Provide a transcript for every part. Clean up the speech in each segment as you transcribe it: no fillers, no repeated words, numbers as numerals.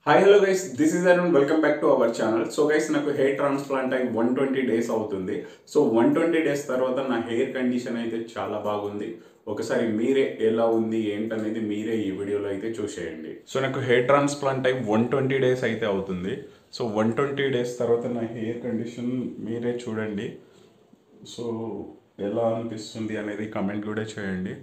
Hi hello guys, this is Arun. Welcome back to our channel. So guys, నాకు hair transplant అయి 120 days అవుతుంది. So 120 days తర్వాత నా hair condition అయితే చాలా బాగుంది. ఒకసారి మీరే ఎలా ఉంది ఏంటనేది మీరే ఈ వీడియోలో అయితే చూసేయండి. సో నాకు హెయిర్ ట్రాన్స్ప్లాంట్ అయి 120 డేస్ అయితే అవుతుంది. సో 120 డేస్ తర్వాత నా హెయిర్ కండిషన్ మీరే చూడండి. సో ఎలా అనిపిస్తుంది అనేది కమెంట్ కూడా చేయండి.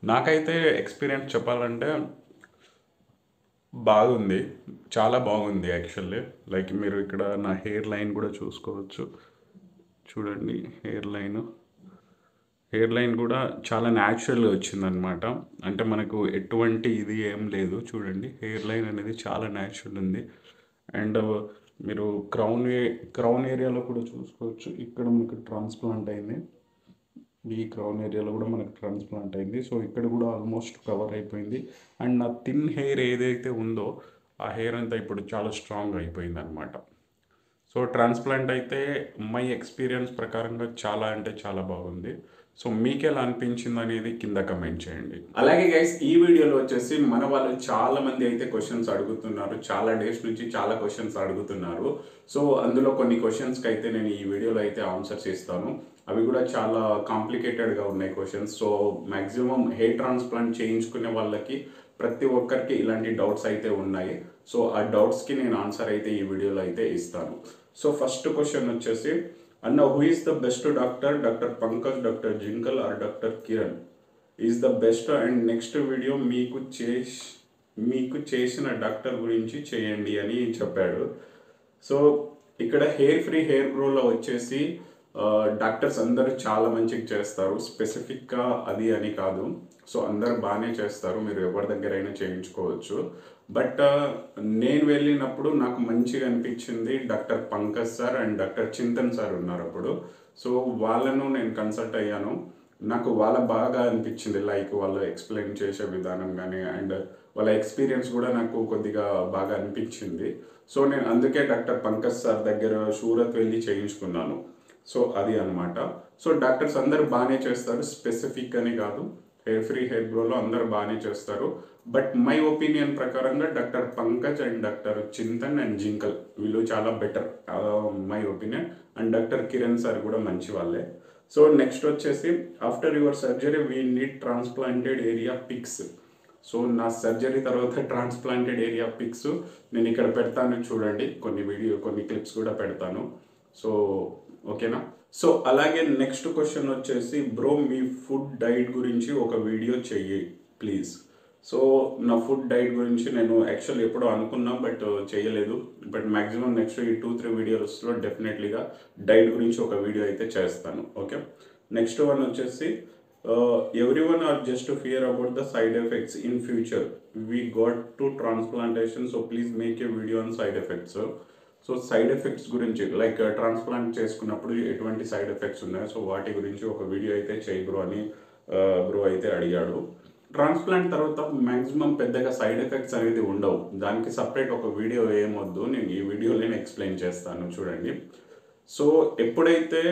నాకైతే ఎక్స్పీరియన్స్ చెప్పాలంటే బాగుంది, చాలా బాగుంది యాక్చువల్లీ. లైక్ మీరు ఇక్కడ నా హెయిర్ లైన్ కూడా చూసుకోవచ్చు. చూడండి, హెయిర్ లైన్ కూడా చాలా న్యాచురల్గా వచ్చిందనమాట. అంటే మనకు ఎటువంటి ఇది ఏం లేదు. చూడండి, హెయిర్ లైన్ అనేది చాలా న్యాచురల్ ఉంది. అండ్ మీరు క్రౌన్ ఏరియాలో కూడా చూసుకోవచ్చు. ఇక్కడ మనకు ట్రాన్స్ప్లాంట్ అయింది. ఈ క్రౌన్ ఏరియాలో కూడా మనకు ట్రాన్స్ప్లాంట్ అయింది. సో ఇక్కడ కూడా ఆల్మోస్ట్ కవర్ అయిపోయింది. అండ్ నా థిన్ హెయిర్ ఏదైతే ఉందో ఆ హెయిర్ అంతా ఇప్పుడు చాలా స్ట్రాంగ్ అయిపోయింది అనమాట. సో ట్రాన్స్ప్లాంట్ అయితే మై ఎక్స్పీరియన్స్ ప్రకారంగా చాలా అంటే చాలా బాగుంది. సో మీకు ఎలా అనిపించింది అనేది కింద కమెంట్ చేయండి. అలాగే గైస్, ఈ వీడియోలో వచ్చేసి మన వాళ్ళు చాలా మంది అయితే క్వశ్చన్స్ అడుగుతున్నారు. చాలా డేస్ నుంచి చాలా క్వశ్చన్స్ అడుగుతున్నారు. సో అందులో కొన్ని క్వశ్చన్స్కి అయితే నేను ఈ వీడియోలో అయితే ఆన్సర్స్ ఇస్తాను. అవి కూడా చాలా కాంప్లికేటెడ్గా ఉన్నాయి questions. So maximum hair transplant చేయించుకునే వాళ్ళకి ప్రతి ఒక్కరికి ఇలాంటి డౌట్స్ అయితే ఉన్నాయి. సో ఆ డౌట్స్కి నేను ఆన్సర్ అయితే ఈ వీడియోలో అయితే ఇస్తాను. సో ఫస్ట్ క్వశ్చన్ వచ్చేసి, అన్న who is the best doctor, doctor Pankaj, doctor Zinkal or doctor Kiran is the best? And next video మీకు చేసిన డాక్టర్ గురించి చేయండి అని చెప్పాడు. సో ఇక్కడ హెయిర్ ఫ్రీ హెయిర్ గ్రోలో వచ్చేసి డాక్టర్స్ అందరూ చాలా మంచిగా చేస్తారు. స్పెసిఫిక్గా అది అని కాదు. సో అందరు బాగానే చేస్తారు, మీరు ఎవరి దగ్గరైనా చేయించుకోవచ్చు. బట్ నేను వెళ్ళినప్పుడు నాకు మంచిగా అనిపించింది doctor Pankaj sir and doctor Chintan sir ఉన్నారు అప్పుడు. సో వాళ్ళను నేను కన్సల్ట్ అయ్యాను. నాకు బాగా అనిపించింది. లైక్ వాళ్ళు ఎక్స్ప్లెయిన్ చేసే విధానం కానీ అండ్ వాళ్ళ ఎక్స్పీరియన్స్ కూడా నాకు కొద్దిగా బాగా అనిపించింది. సో నేను అందుకే డాక్టర్ పంకజ్ సార్ దగ్గర సూరత్ వెళ్ళి చేయించుకున్నాను. సో అది అనమాట. సో డాక్టర్స్ అందరు బాగానే చేస్తారు, స్పెసిఫిక్ అని కాదు. హెయిర్ ఫ్రీ హెయిర్ గ్రోలో అందరు బాగానే చేస్తారు. బట్ మై ఒపీనియన్ ప్రకారంగా doctor Pankaj and doctor Chintan and Zinkal వీళ్ళు చాలా better, my opinion. And doctor Kiran sir కూడా మంచి వాళ్ళే. సో నెక్స్ట్ వచ్చేసి, after your surgery we need transplanted area pics. So నా సర్జరీ తర్వాత ట్రాన్స్ప్లాంటెడ్ ఏరియా పిక్స్ నేను ఇక్కడ పెడతాను, చూడండి. కొన్ని క్లిప్స్ కూడా పెడతాను. సో ఓకేనా. సో అలాగే నెక్స్ట్ క్వశ్చన్ వచ్చేసి, బ్రో మీ ఫుడ్ డైట్ గురించి ఒక వీడియో చెయ్యి ప్లీజ్. సో నా ఫుడ్ డైట్ గురించి నేను యాక్చువల్లీ ఎప్పుడో అనుకున్నా, బట్ చేయలేదు. బట్ మ్యాక్సిమం నెక్స్ట్ ఈ 2-3 వీడియోస్లో డెఫినెట్లీగా డైట్ గురించి ఒక వీడియో అయితే చేస్తాను. ఓకే. నెక్స్ట్ వన్ వచ్చేసి, everyone are just fear about the side effects in future. We got to transplantation, so please make a video on side effects. So side effects గురించి, like transplant చేసుకున్నప్పుడు ఎటువంటి side effects ఉన్నాయో so వాటి గురించి ఒక video అయితే చేయి bro అని బ్రో అయితే అడిగాడు. ట్రాన్స్ప్లాంట్ తర్వాత మ్యాక్సిమం పెద్దగా సైడ్ ఎఫెక్ట్స్ అనేది ఉండవు. దానికి సపరేట్ ఒక వీడియో ఏమొద్దు, నేను ఈ వీడియోలోనే ఎక్స్ప్లెయిన్ చేస్తాను, చూడండి. సో ఎప్పుడైతే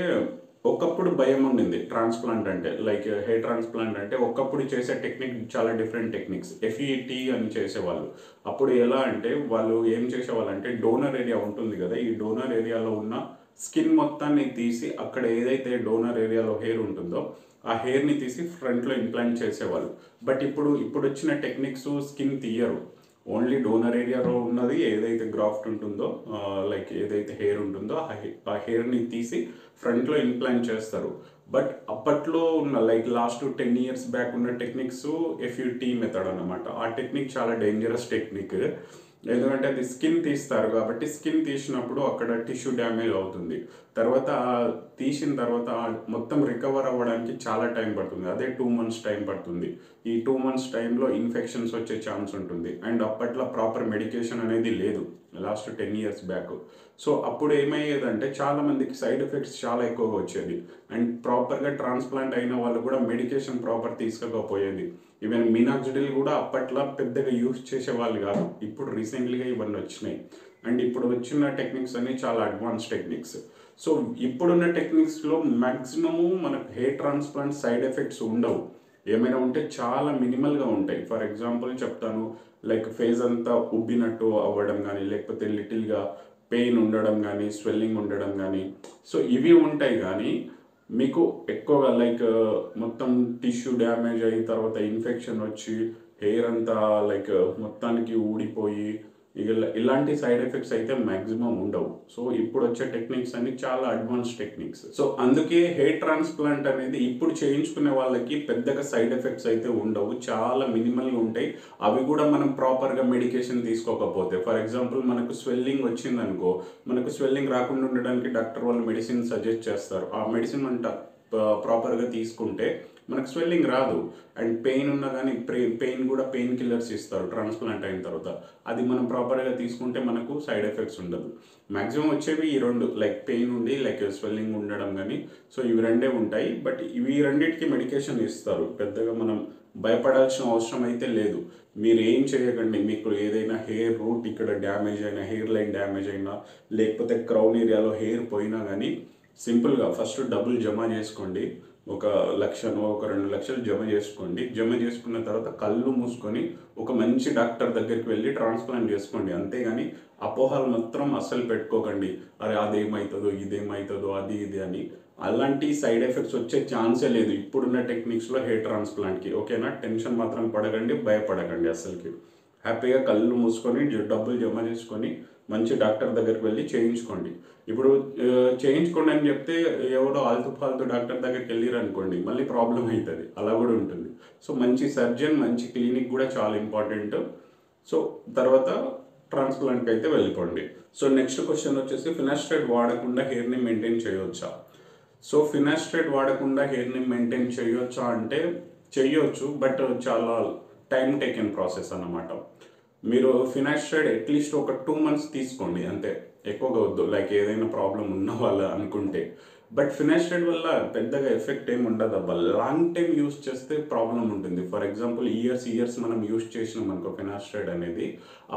ఒకప్పుడు భయం ఉండింది ట్రాన్స్ప్లాంట్ అంటే, లైక్ హెయిర్ ట్రాన్స్ప్లాంట్ అంటే ఒకప్పుడు చేసే టెక్నిక్ చాలా డిఫరెంట్ టెక్నిక్స్. ఎఫ్ఈటీ అని చేసేవాళ్ళు. అప్పుడు ఎలా అంటే వాళ్ళు ఏం చేసేవాళ్ళు అంటే, డోనర్ ఏరియా ఉంటుంది కదా, ఈ డోనర్ ఏరియాలో ఉన్న స్కిన్ మొత్తాన్ని తీసి అక్కడ ఏదైతే డోనర్ ఏరియాలో హెయిర్ ఉంటుందో ఆ హెయిర్ని తీసి ఫ్రంట్లో ఇంప్లాంట్ చేసేవాళ్ళు. బట్ ఇప్పుడు వచ్చిన టెక్నిక్స్ స్కిన్ తీయరు. ఓన్లీ డోనర్ ఏరియాలో ఉన్నది ఏదైతే గ్రాఫ్ట్ ఉంటుందో, లైక్ ఏదైతే హెయిర్ ఉంటుందో ఆ హెయిర్ని తీసి ఫ్రంట్లో ఇంప్లాంట్ చేస్తారు. బట్ అప్పట్లో ఉన్న, లైక్ లాస్ట్ 10 years బ్యాక్ ఉన్న టెక్నిక్స్ ఎఫ్యూటీ మెథడ్ అన్నమాట. ఆ టెక్నిక్ చాలా డేంజరస్ టెక్నిక్. ఎందుకంటే అది స్కిన్ తీస్తారు కాబట్టి స్కిన్ తీసినప్పుడు అక్కడ టిష్యూ డ్యామేజ్ అవుతుంది. తర్వాత తీసిన తర్వాత మొత్తం రికవర్ అవ్వడానికి చాలా టైం పడుతుంది. అదే 2 months టైం పడుతుంది. ఈ 2 months టైంలో ఇన్ఫెక్షన్స్ వచ్చే ఛాన్స్ ఉంటుంది. అండ్ అప్పట్లో ప్రాపర్ మెడికేషన్ అనేది లేదు, లాస్ట్ 10 years బ్యాక్. సో అప్పుడు ఏమయ్యేదంటే చాలా మందికి సైడ్ ఎఫెక్ట్స్ చాలా ఎక్కువగా వచ్చేది. అండ్ ప్రాపర్గా ట్రాన్స్ప్లాంట్ అయిన వాళ్ళు కూడా మెడికేషన్ ప్రాపర్ తీసుకోకపోయేది. ఈవెన్ మినాక్సిడిల్ కూడా అప్పట్లో పెద్దగా యూస్ చేసేవాళ్ళు కాదు. ఇప్పుడు రీసెంట్లీగా ఇవన్నీ వచ్చినాయి. అండ్ ఇప్పుడు వచ్చిన టెక్నిక్స్ అన్ని చాలా అడ్వాన్స్ టెక్నిక్స్. సో ఇప్పుడున్న టెక్నిక్స్లో మ్యాక్సిమము మనకు హెయిర్ ట్రాన్స్ప్లాంట్ సైడ్ ఎఫెక్ట్స్ ఉండవు. ఏమైనా ఉంటే చాలా మినిమల్గా ఉంటాయి. ఫర్ ఎగ్జాంపుల్ చెప్తాను, లైక్ ఫేస్ అంతా ఉబ్బినట్టు అవ్వడం కానీ, లేకపోతే లిటిల్గా పెయిన్ ఉండడం కానీ, స్వెల్లింగ్ ఉండడం కానీ, సో ఇవి ఉంటాయి. కానీ మీకు ఎక్కువగా లైక్ మొత్తం టిష్యూ డ్యామేజ్ అయిన తర్వాత ఇన్ఫెక్షన్ వచ్చి హెయిర్ అంతా లైక్ మొత్తానికి ఊడిపోయి ఇలాంటి సైడ్ ఎఫెక్ట్స్ అయితే మ్యాక్సిమం ఉండవు. సో ఇప్పుడు వచ్చే టెక్నిక్స్ అన్ని చాలా అడ్వాన్స్ టెక్నిక్స్. సో అందుకే హెయిర్ ట్రాన్స్ప్లాంట్ అనేది ఇప్పుడు చేయించుకునే వాళ్ళకి పెద్దగా సైడ్ ఎఫెక్ట్స్ అయితే ఉండవు, చాలా మినిమల్గా ఉంటాయి. అవి కూడా మనం ప్రాపర్గా మెడికేషన్ తీసుకోకపోతే, ఫర్ ఎగ్జాంపుల్ మనకు స్వెల్లింగ్ వచ్చిందనుకో, మనకు స్వెల్లింగ్ రాకుండా ఉండడానికి డాక్టర్ వాళ్ళు మెడిసిన్ సజెస్ట్ చేస్తారు. ఆ మెడిసిన్ ప్రాపర్గా తీసుకుంటే మనకు స్వెల్లింగ్ రాదు. అండ్ పెయిన్ ఉన్నా కానీ పెయిన్ కూడా పెయిన్ కిల్లర్స్ ఇస్తారు ట్రాన్స్ప్లాంట్ అయిన తర్వాత. అది మనం ప్రాపర్గా తీసుకుంటే మనకు సైడ్ ఎఫెక్ట్స్ ఉండదు. మ్యాక్సిమం వచ్చేవి ఈ రెండు, లైక్ పెయిన్ ఉండి లైక్ స్వెల్లింగ్ ఉండడం కానీ, సో ఇవి రెండే ఉంటాయి. బట్ ఇవి రెండింటికి మెడికేషన్ ఇస్తారు, పెద్దగా మనం భయపడాల్సిన అవసరం అయితే లేదు. మీరు ఏం చేయకండి, మీకు ఏదైనా హెయిర్ రూట్ ఇక్కడ డ్యామేజ్ అయినా, హెయిర్ లైన్ డ్యామేజ్ అయినా, లేకపోతే క్రౌన్ ఏరియాలో హెయిర్ పోయినా కానీ సింపుల్గా ఫస్ట్ డబ్బులు జమ చేసుకోండి. 1,00,000 2 లక్షలు జమ చేసుకోండి. జమ చేసుకున్న తర్వాత కళ్ళు మూసుకొని ఒక మంచి డాక్టర్ దగ్గరికి వెళ్ళి ట్రాన్స్ప్లాంట్ చేసుకోండి. అంతేగాని అపోహలు మాత్రం అస్సలు పెట్టుకోకండి, అరే అదేమవుతుందో ఇదేమవుతుందో అది ఇది అని. అలాంటి సైడ్ ఎఫెక్ట్స్ వచ్చే ఛాన్సే లేదు ఇప్పుడున్న టెక్నిక్స్లో హెయిర్ ట్రాన్స్ప్లాంట్కి. ఓకేనా? టెన్షన్ మాత్రం పడకండి, భయపడకండి అసలుకి. హ్యాపీగా కళ్ళు మూసుకొని డబ్బులు జమ చేసుకొని మంచి డాక్టర్ దగ్గరికి వెళ్ళి చేయించుకోండి. ఇప్పుడు చేయించుకోండి అని చెప్తే ఎవడో ఆల్తు ఫాల్తు డాక్టర్ దగ్గరికి వెళ్ళిరు అనుకోండి, మళ్ళీ ప్రాబ్లం అవుతుంది, అలా కూడా ఉంటుంది. సో మంచి సర్జన్, మంచి క్లినిక్ కూడా చాలా ఇంపార్టెంట్. సో తర్వాత ట్రాన్స్ప్లాంట్కి అయితే వెళ్ళిపోండి. సో నెక్స్ట్ క్వశ్చన్ వచ్చేసి, ఫినాస్ట్రైడ్ వాడకుండా హెయిర్ని మెయింటైన్ చేయవచ్చా? సో ఫినాస్ట్రైడ్ వాడకుండా హెయిర్ని మెయింటైన్ చేయొచ్చా అంటే చేయొచ్చు, బట్ చాలా టైం టేకెన్ ప్రాసెస్ అన్నమాట. మీరు ఫినాస్ట్రైడ్ అట్లీస్ట్ ఒక 2 months తీసుకోండి అంతే, ఎక్కువగా వద్దు, లైక్ ఏదైనా ప్రాబ్లం ఉన్న వాళ్ళు అనుకుంటే. బట్ ఫినాస్ట్రైడ్ వల్ల పెద్దగా ఎఫెక్ట్ ఏమి ఉండదు అబ్బా. లాంగ్ టైం యూస్ చేస్తే ప్రాబ్లం ఉంటుంది. ఫర్ ఎగ్జాంపుల్ ఇయర్స్ మనం యూస్ చేసినాం అనుకో ఫినాస్ట్రైడ్ అనేది,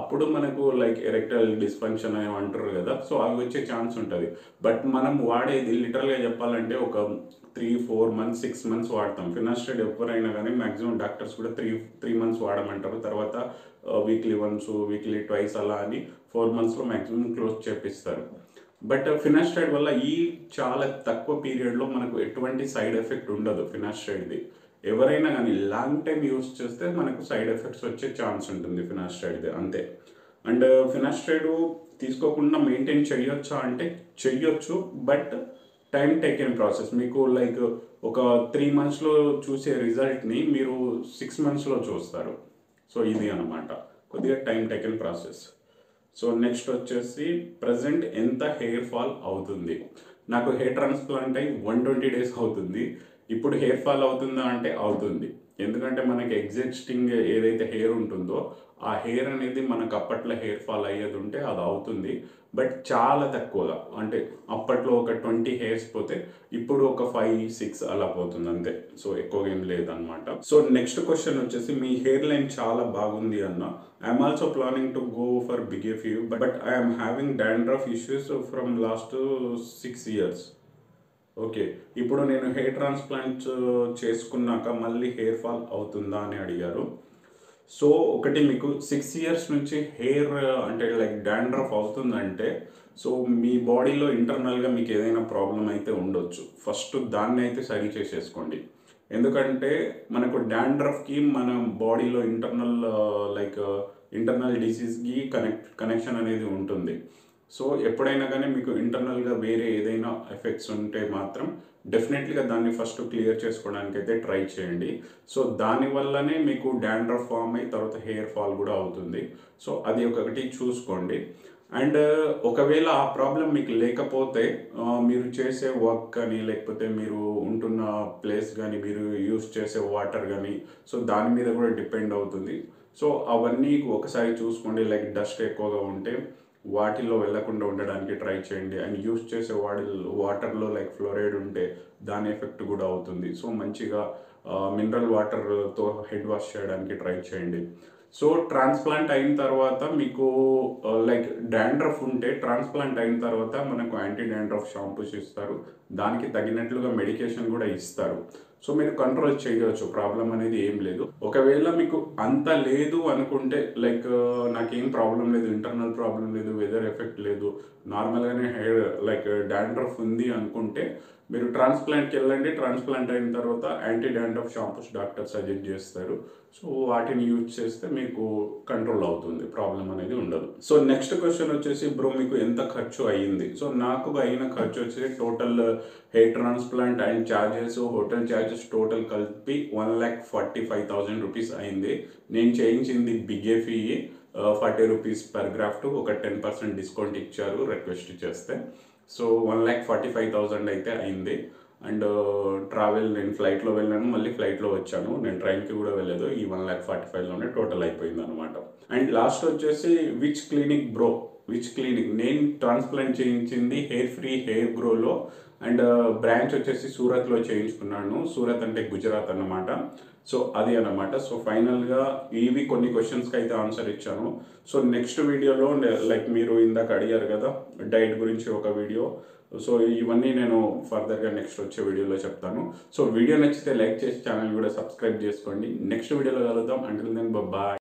అప్పుడు మనకు లైక్ ఎరెక్టైల్ డిస్ఫంక్షన్ అని అంటారు కదా, సో అవి వచ్చే ఛాన్స్ ఉంటుంది. బట్ మనం వాడేది లిటరల్గా చెప్పాలంటే ఒక 3-4 months 6 months వాడతాం ఫినాస్ట్రైడ్. ఎవరైనా కానీ మ్యాక్సిమం డాక్టర్స్ కూడా 3 months వాడమంటారు. తర్వాత వీక్లీ వన్స్, వీక్లీ ట్వైస్ అలా అని 4 monthsలో మ్యాక్సిమం క్లోజ్ చేపిస్తారు. బట్ ఫినాస్ట్రైడ్ వల్ల ఈ చాలా తక్కువ పీరియడ్లో మనకు ఎటువంటి సైడ్ ఎఫెక్ట్ ఉండదు ఫినాస్ట్రైడ్ది. ఎవరైనా కానీ లాంగ్ టైం యూస్ చేస్తే మనకు సైడ్ ఎఫెక్ట్స్ వచ్చే ఛాన్స్ ఉంటుంది ఫినాస్ట్రైడ్ది, అంతే. అండ్ ఫినాస్ట్రైడ్ తీసుకోకుండా మెయింటైన్ చేయొచ్చా అంటే చెయ్యొచ్చు, బట్ టైం టేకెన్ ప్రాసెస్. మీకు లైక్ ఒక 3 monthsలో చూసే రిజల్ట్ని మీరు 6 monthsలో చూస్తారు. సో ఇది అనమాట, కొద్దిగా time taken process. So next వచ్చేసి, ప్రజెంట్ ఎంత హెయిర్ ఫాల్ అవుతుంది? నాకు హెయిర్ ట్రాన్స్ప్లాంట్ అయి 120 days అవుతుంది. ఇప్పుడు హెయిర్ ఫాల్ అవుతుందా అంటే అవుతుంది. ఎందుకంటే మనకి ఎగ్జిస్టింగ్ ఏదైతే హెయిర్ ఉంటుందో ఆ హెయిర్ అనేది మనకు అప్పట్లో హెయిర్ ఫాల్ అయ్యేది ఉంటే అది అవుతుంది, బట్ చాలా తక్కువగా. అంటే అప్పట్లో ఒక 20 hairs పోతే ఇప్పుడు ఒక 5-6 అలా పోతుంది అంతే. సో ఎక్కువగా ఏం లేదనమాట. సో నెక్స్ట్ క్వశ్చన్ వచ్చేసి, మీ హెయిర్ లైన్ చాలా బాగుంది అన్న, I'm also planning to go for బిగేఫ్యూ, but I'm having dandruff issues from last 6 years. Okay, ఇప్పుడు నేను హెయిర్ ట్రాన్స్ప్లాంట్ చేసుకున్నాక మళ్ళీ హెయిర్ ఫాల్ అవుతుందా అని అడిగారు. సో ఒకటి, మీకు 6 years నుంచి హెయిర్ అంటే లైక్ డాండ్రఫ్ అవుతుందంటే, సో మీ బాడీలో ఇంటర్నల్గా మీకు ఏదైనా ప్రాబ్లం అయితే ఉండొచ్చు. ఫస్ట్ దాన్ని అయితే సరి చేసేసుకోండి. ఎందుకంటే మనకు డాండ్రఫ్కి మన బాడీలో ఇంటర్నల్ డిసీజ్కి కనెక్షన్ అనేది ఉంటుంది. సో ఎప్పుడైనా కానీ మీకు ఇంటర్నల్గా వేరే ఏదైనా ఎఫెక్ట్స్ ఉంటే మాత్రం డెఫినెట్లీగా దాన్ని ఫస్ట్ క్లియర్ చేసుకోవడానికి అయితే ట్రై చేయండి. సో దానివల్లనే మీకు డాండ్రఫ్ ఫామ్ అయ్యి తర్వాత హెయిర్ ఫాల్ కూడా అవుతుంది. సో అది ఒకటి చూసుకోండి. అండ్ ఒకవేళ ఆ ప్రాబ్లం మీకు లేకపోతే మీరు చేసే వర్క్ కానీ, లేకపోతే మీరు ఉంటున్న ప్లేస్ కానీ, మీరు యూస్ చేసే వాటర్ కానీ, సో దాని మీద కూడా డిపెండ్ అవుతుంది. సో అవన్నీ ఒకసారి చూసుకోండి. లైక్ డస్ట్ ఎక్కువగా ఉంటే వాటిల్లో వెళ్లకుండా ఉండడానికి ట్రై చేయండి. అండ్ యూస్ చేసే వాటర్లో లైక్ ఫ్లోరైడ్ ఉంటే దాని ఎఫెక్ట్ కూడా అవుతుంది. సో మంచిగా మినరల్ వాటర్తో హెడ్ వాష్ చేయడానికి ట్రై చేయండి. సో ట్రాన్స్ప్లాంట్ అయిన తర్వాత మీకు లైక్ డాండ్రఫ్ ఉంటే ట్రాన్స్ప్లాంట్ అయిన తర్వాత మనకు యాంటీ డాండ్రఫ్ షాంపూస్ ఇస్తారు, దానికి తగినట్లుగా మెడికేషన్ కూడా ఇస్తారు. సో మీరు కంట్రోల్ చేయవచ్చు, ప్రాబ్లం అనేది ఏం లేదు. ఒకవేళ మీకు అంత లేదు అనుకుంటే, లైక్ నాకేం ప్రాబ్లం లేదు, ఇంటర్నల్ ప్రాబ్లం లేదు, వెదర్ ఎఫెక్ట్ లేదు, నార్మల్గానే హెయిర్ లైక్ డాండ్రఫ్ ఉంది అనుకుంటే మీరు ట్రాన్స్ప్లాంట్కి వెళ్ళండి. ట్రాన్స్ప్లాంట్ అయిన తర్వాత anti dandruff shampoos doctor suggest చేస్తారు. సో వాటిని యూజ్ చేస్తే మీకు కంట్రోల్ అవుతుంది, ప్రాబ్లం అనేది ఉండదు. సో నెక్స్ట్ క్వశ్చన్ వచ్చేసి, బ్రో మీకు ఎంత ఖర్చు అయ్యింది? సో నాకు అయిన ఖర్చు వచ్చేసి total hair transplant and charges, hotel charges total కలిపి 1,45,000 రూపీస్ అయింది. నేను చేయించింది బిగే ఫీ 40 రూపీస్ పర్ గ్రాఫ్ట్, ఒక 10% డిస్కౌంట్ ఇచ్చారు రిక్వెస్ట్ చేస్తే. సో 1,45,000 అయితే అయింది. అండ్ ట్రావెల్ నేను ఫ్లైట్లో వెళ్ళాను, మళ్ళీ ఫ్లైట్లో వచ్చాను, నేను ట్రైన్కి కూడా వెళ్ళలేదు. ఈ 1,45,000లోనే టోటల్ అయిపోయింది అనమాట. అండ్ లాస్ట్ వచ్చేసి which clinic bro, which clinic? నేను ట్రాన్స్ప్లాంట్ చేయించింది హెయిర్ ఫ్రీ హెయిర్ గ్రోలో, అండ్ బ్రాంచ్ వచ్చేసి సూరత్లో చేయించుకున్నాను. సూరత్ అంటే గుజరాత్ అన్నమాట. సో అది అన్నమాట. సో ఫైనల్గా ఇవి కొన్ని క్వశ్చన్స్కి అయితే ఆన్సర్ ఇచ్చాను. సో నెక్స్ట్ వీడియోలో లైక్ మీరు ఇందాక అడిగారు కదా డైట్ గురించి ఒక వీడియో, సో ఇవన్నీ నేను ఫర్దర్గా నెక్స్ట్ వచ్చే వీడియోలో చెప్తాను. సో వీడియో నచ్చితే లైక్ చేసి ఛానల్ కూడా సబ్స్క్రైబ్ చేసుకోండి. నెక్స్ట్ వీడియోలో కలుద్దాం. Until then bye.